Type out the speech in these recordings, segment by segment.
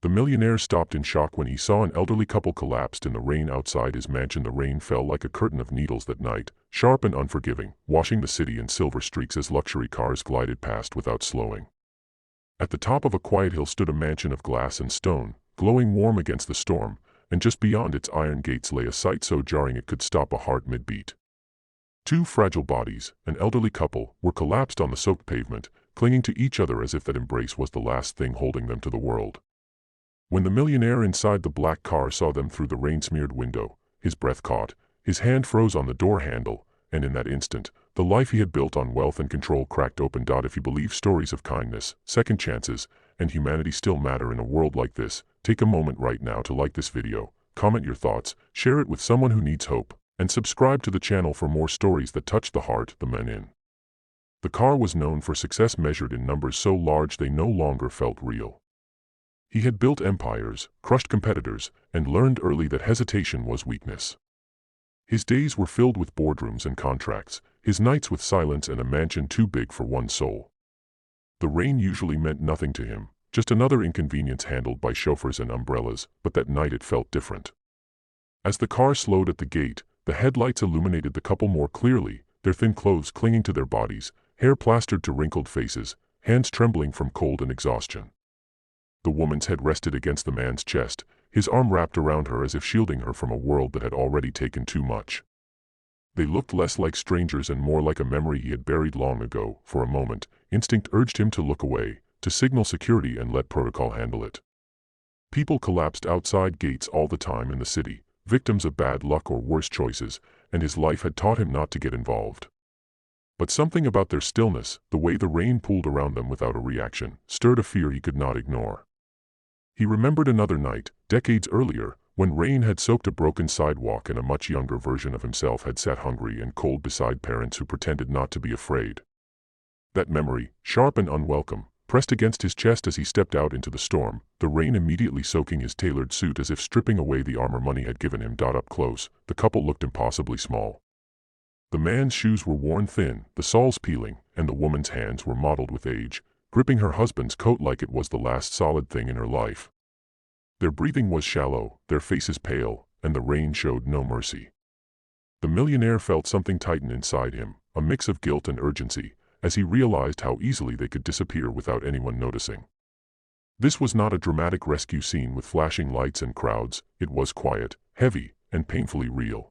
The millionaire stopped in shock when he saw an elderly couple collapsed in the rain outside his mansion. The rain fell like a curtain of needles that night, sharp and unforgiving, washing the city in silver streaks as luxury cars glided past without slowing. At the top of a quiet hill stood a mansion of glass and stone, glowing warm against the storm, and just beyond its iron gates lay a sight so jarring it could stop a heart mid-beat. Two fragile bodies, an elderly couple, were collapsed on the soaked pavement, clinging to each other as if that embrace was the last thing holding them to the world. When the millionaire inside the black car saw them through the rain-smeared window, his breath caught, his hand froze on the door handle, and in that instant, the life he had built on wealth and control cracked open. If you believe stories of kindness, second chances, and humanity still matter in a world like this, take a moment right now to like this video, comment your thoughts, share it with someone who needs hope, and subscribe to the channel for more stories that touch the heart. The men in the car was known for success measured in numbers so large they no longer felt real. He had built empires, crushed competitors, and learned early that hesitation was weakness. His days were filled with boardrooms and contracts, his nights with silence and a mansion too big for one soul. The rain usually meant nothing to him, just another inconvenience handled by chauffeurs and umbrellas, but that night it felt different. As the car slowed at the gate, the headlights illuminated the couple more clearly, their thin clothes clinging to their bodies, hair plastered to wrinkled faces, hands trembling from cold and exhaustion. The woman's head rested against the man's chest, his arm wrapped around her as if shielding her from a world that had already taken too much. They looked less like strangers and more like a memory he had buried long ago. For a moment, instinct urged him to look away, to signal security and let protocol handle it. People collapsed outside gates all the time in the city, victims of bad luck or worse choices, and his life had taught him not to get involved. But something about their stillness, the way the rain pooled around them without a reaction, stirred a fear he could not ignore. He remembered another night, decades earlier, when rain had soaked a broken sidewalk and a much younger version of himself had sat hungry and cold beside parents who pretended not to be afraid. That memory, sharp and unwelcome, pressed against his chest as he stepped out into the storm, the rain immediately soaking his tailored suit as if stripping away the armor money had given him. Up close, the couple looked impossibly small. The man's shoes were worn thin, the soles peeling, and the woman's hands were mottled with age, gripping her husband's coat like it was the last solid thing in her life. Their breathing was shallow, their faces pale, and the rain showed no mercy. The millionaire felt something tighten inside him, a mix of guilt and urgency, as he realized how easily they could disappear without anyone noticing. This was not a dramatic rescue scene with flashing lights and crowds, it was quiet, heavy, and painfully real.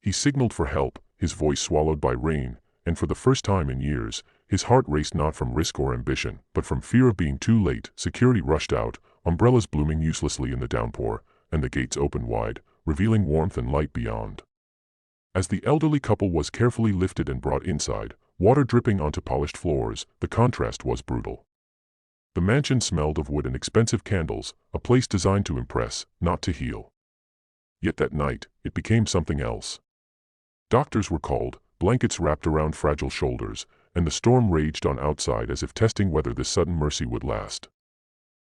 He signaled for help, his voice swallowed by rain, and for the first time in years, his heart raced not from risk or ambition, but from fear of being too late. Security rushed out, umbrellas blooming uselessly in the downpour, and the gates opened wide, revealing warmth and light beyond. As the elderly couple was carefully lifted and brought inside, water dripping onto polished floors, the contrast was brutal. The mansion smelled of wood and expensive candles, a place designed to impress, not to heal. Yet that night, it became something else. Doctors were called, blankets wrapped around fragile shoulders, and the storm raged on outside as if testing whether this sudden mercy would last.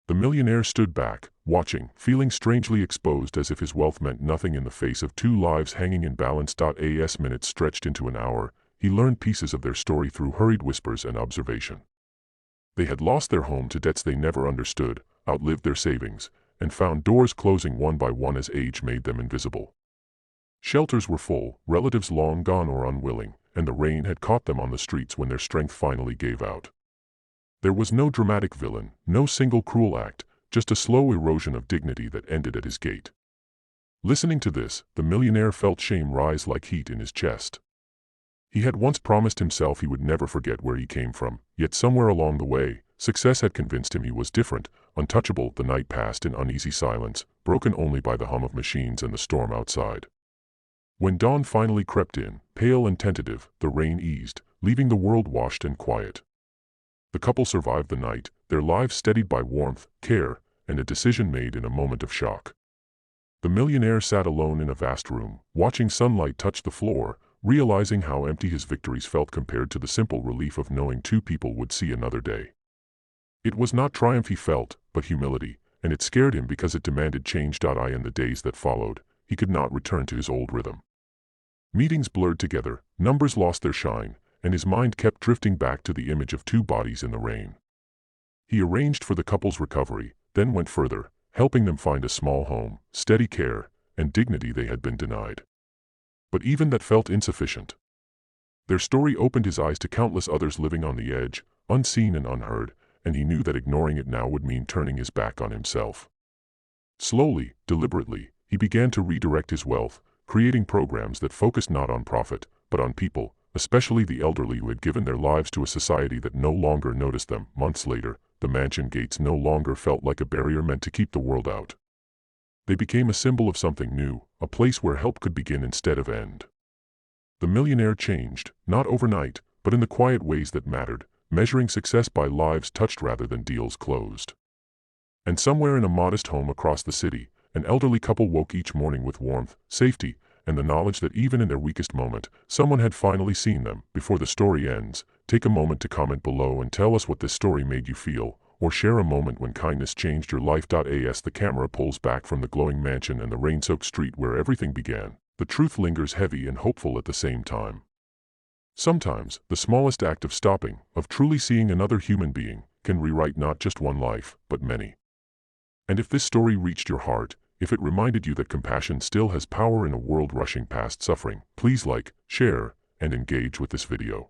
The millionaire stood back, watching, feeling strangely exposed as if his wealth meant nothing in the face of two lives hanging in balance. As minutes stretched into an hour, he learned pieces of their story through hurried whispers and observation. They had lost their home to debts they never understood, outlived their savings, and found doors closing one by one as age made them invisible. Shelters were full, relatives long gone or unwilling, and the rain had caught them on the streets when their strength finally gave out. There was no dramatic villain, no single cruel act, just a slow erosion of dignity that ended at his gate. Listening to this, the millionaire felt shame rise like heat in his chest. He had once promised himself he would never forget where he came from, yet somewhere along the way, success had convinced him he was different, untouchable. The night passed in uneasy silence, broken only by the hum of machines and the storm outside. When dawn finally crept in, pale and tentative, the rain eased, leaving the world washed and quiet. The couple survived the night, their lives steadied by warmth, care, and a decision made in a moment of shock. The millionaire sat alone in a vast room, watching sunlight touch the floor, realizing how empty his victories felt compared to the simple relief of knowing two people would see another day. It was not triumph he felt, but humility, and it scared him because it demanded change. In the days that followed, he could not return to his old rhythm. Meetings blurred together, numbers lost their shine, and his mind kept drifting back to the image of two bodies in the rain. He arranged for the couple's recovery, then went further, helping them find a small home, steady care, and dignity they had been denied. But even that felt insufficient. Their story opened his eyes to countless others living on the edge, unseen and unheard, and he knew that ignoring it now would mean turning his back on himself. Slowly, deliberately, he began to redirect his wealth, creating programs that focused not on profit, but on people, especially the elderly who had given their lives to a society that no longer noticed them. Months later, the mansion gates no longer felt like a barrier meant to keep the world out. They became a symbol of something new, a place where help could begin instead of end. The millionaire changed, not overnight, but in the quiet ways that mattered, measuring success by lives touched rather than deals closed. And somewhere in a modest home across the city, an elderly couple woke each morning with warmth, safety, and the knowledge that even in their weakest moment, someone had finally seen them. Before the story ends, take a moment to comment below and tell us what this story made you feel, or share a moment when kindness changed your life. As the camera pulls back from the glowing mansion and the rain-soaked street where everything began, the truth lingers heavy and hopeful at the same time. Sometimes, the smallest act of stopping, of truly seeing another human being, can rewrite not just one life, but many. And if this story reached your heart, if it reminded you that compassion still has power in a world rushing past suffering, please like, share, and engage with this video.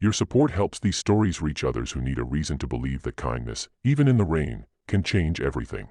Your support helps these stories reach others who need a reason to believe that kindness, even in the rain, can change everything.